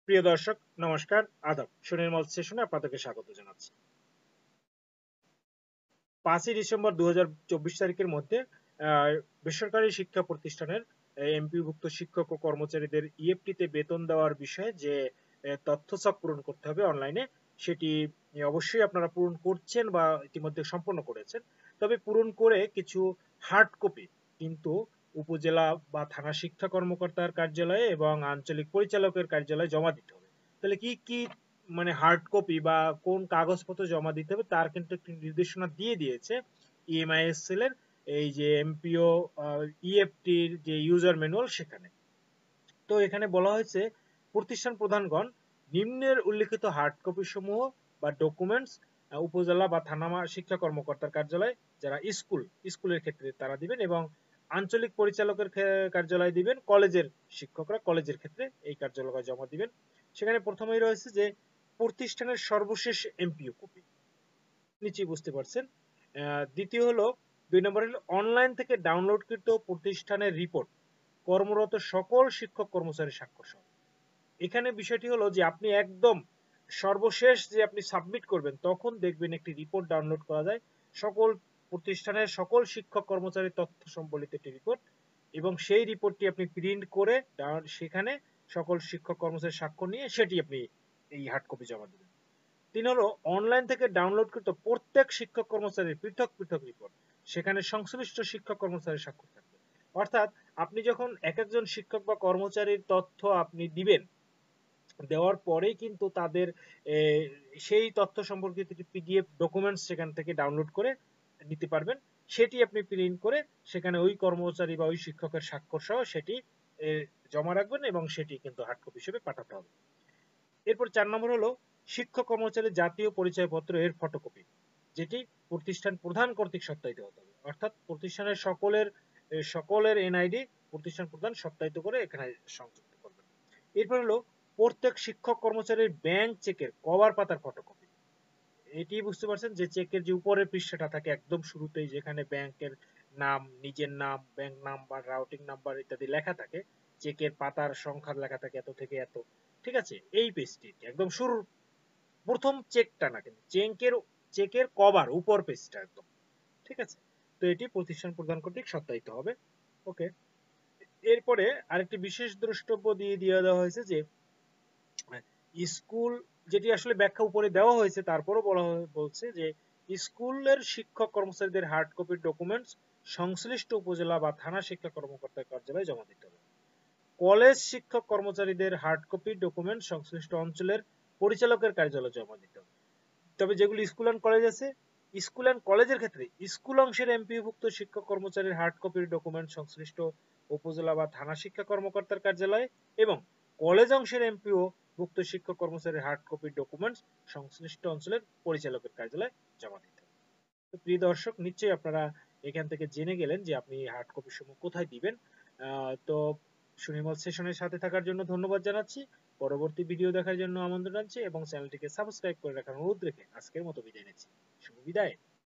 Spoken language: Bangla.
প্রিয় দর্শক নমস্কার, আদাব। সুনির্মল সেশনে আপনাদেরকে স্বাগত জানাচ্ছি। 5ই ডিসেম্বর 2024 তারিখের মধ্যে বেসরকারি শিক্ষা প্রতিষ্ঠানের এমপিওভুক্ত শিক্ষক ও কর্মচারীদের ইএফটিতে বেতন দেওয়ার বিষয়ে যে তথ্যচাপ পূরণ করতে হবে অনলাইনে, সেটি অবশ্যই আপনারা পূরণ করছেন বা ইতিমধ্যে সম্পন্ন করেছেন। তবে পূরণ করে কিছু হার্ড কপি কিন্তু উপজেলা বা থানা শিক্ষা কর্মকর্তার কার্যালয়ে এবং আঞ্চলিক পরিচালকের কার্যালয়ে জমা দিতে হবে। তাহলে কি কি মানে হার্ড কপি বা কোন কাগজপত্র জমা দিতে হবে তার কিন্তু একটি নির্দেশনা দিয়ে দিয়েছে ইএমআইএসএল এর এই যে এমপিও ইএফটির যে ইউজার ম্যানুয়াল সেখানে। তো এখানে বলা হয়েছে প্রতিষ্ঠান প্রধানগণ নিম্নের উল্লেখিত হার্ড কপি সমূহ বা ডকুমেন্টস উপজেলা বা থানা শিক্ষা কর্মকর্তার কার্যালয়, যারা স্কুলের ক্ষেত্রে তারা দিবেন, এবং আঞ্চলিক পরিচালকের কার্যালয় দিবেন, কলেজের শিক্ষকরা কলেজের ক্ষেত্রে এই কার্যালয়ে জমা দিবেন। সেখানে প্রথমেই রয়েছে যে প্রতিষ্ঠানের সর্বশেষ এমপিও কপি, নিচেই বুঝতে পারছেন। দ্বিতীয় হলো 2 নম্বর হলো অনলাইন থেকে ডাউনলোডকৃত প্রতিষ্ঠানের রিপোর্ট কর্মরত সকল শিক্ষক কর্মচারী স্বাক্ষর সহ। এখানে বিষয়টি হলো যে আপনি একদম সর্বশেষ যে আপনি সাবমিট করবেন তখন দেখবেন একটি রিপোর্ট ডাউনলোড করা যায়, সকল প্রতিষ্ঠানের সকল শিক্ষক কর্মচারী তথ্য সম্বলিত একটি রিপোর্ট, এবং সেই রিপোর্টটি আপনি প্রিন্ট করে সেখানে সকল শিক্ষক কর্মচারী স্বাক্ষর নিয়ে সেটি আপনি এই হার্ড কপি জমা দেবেন। 3 হলো অনলাইন থেকে ডাউনলোডকৃত প্রত্যেক শিক্ষক কর্মচারীর পৃথক পৃথক রিপোর্ট, সেখানে সংশ্লিষ্ট শিক্ষক কর্মচারীর স্বাক্ষর থাকবে। অর্থাৎ আপনি যখন এক একজন শিক্ষক বা কর্মচারীর তথ্য আপনি দিবেন, দেওয়ার পরেই কিন্তু তাদের সেই তথ্য সম্পর্কিত পিডিএফ ডকুমেন্টস সেখান থেকে ডাউনলোড করে নিতে পারবেন। সেটি আপনি প্রিন্ট করে সেখানে ওই কর্মচারী বা ওই শিক্ষকের স্বাক্ষর সহ সেটি জমা রাখবেন এবং সেটি কিন্তু হার্ড কপি হিসেবে পাঠাতে হবে। এরপর 4 নম্বর হলো শিক্ষক কর্মচারীর জাতীয় পরিচয়পত্র এর ফটোকপি, যেটি প্রতিষ্ঠান প্রধান কর্তৃক সত্যায়িত হতে হবে। অর্থাৎ প্রতিষ্ঠানের সকলের এনআইডি প্রতিষ্ঠান প্রধান সত্যায়িত করে এখানে সংযুক্ত করবেন। এরপর হলো প্রত্যেক শিক্ষক কর্মচারীর ব্যাংক চেকের কভার পাতার ফটোকপি। এটি বুঝতে পারছেন যে চেকের যে উপরের পৃষ্ঠাটা থাকে একদম শুরুতেই, যেখানে ব্যাংকের নাম, নিজের নাম, ব্যাংক নাম্বার, রাউটিং নাম্বার ইত্যাদি লেখা থাকে, চেকের পাতার সংখ্যা লেখা থাকে এত থেকে এত, ঠিক আছে? এই পেজটি একদম শুরুর প্রথম চেকটা না, কিন্তু চেকের কভার উপর পেজটা একদম, ঠিক আছে? তো এটি প্রতিষ্ঠান প্রদান কর্তৃক সত্যায়িত হবে। ওকে। এরপরে আরেকটি বিশেষ দ্রষ্টব্য দিয়ে দেওয়া হয়েছে যে স্কুল, যেটি আসলে ব্যাখ্যা উপরে দেওয়া হয়েছে তারপরও বলছে যে স্কুলের শিক্ষক কর্মচারীদের হার্ড কপির ডকুমেন্টস সংশ্লিষ্ট উপজেলা বা থানা শিক্ষা কর্মকর্তার কার্যালয়ে জমা দিতে হবে। কলেজ শিক্ষক কর্মচারীদের হার্ড কপির ডকুমেন্ট সংশ্লিষ্ট অঞ্চলের পরিচালকের কার্যালয়ে জমা দিতে হবে। তবে যেগুলো স্কুল অ্যান্ড কলেজ আছে, স্কুল অ্যান্ড কলেজের ক্ষেত্রে স্কুল অংশের এমপিওভুক্ত শিক্ষক কর্মচারীর হার্ড কপির ডকুমেন্ট সংশ্লিষ্ট উপজেলা বা থানা শিক্ষা কর্মকর্তার কার্যালয়ে, এবং কলেজ অংশের এমপিও ভুক্ত শিক্ষক কর্মচারীর হার্ড কপির ডকুমেন্টস সংশ্লিষ্ট অঞ্চলের পরিচালকের কার্যালয়ে জমা দিতে হবে। তো প্রিয় দর্শক, নিশ্চয়ই আপনারা এখান থেকে জেনে গেলেন যে আপনি হার্ড কপি সমূহ কোথায় দিবেন। তো সুনির্মল সেশনের সাথে থাকার জন্য ধন্যবাদ জানাচ্ছি, পরবর্তী ভিডিও দেখার জন্য আমন্ত্রণ জানাচ্ছি এবং চ্যানেলটিকে সাবস্ক্রাইব করে রাখার অনুরোধ রেখে আজকের মতো বিদায় নিচ্ছি। শুভ বিদায়।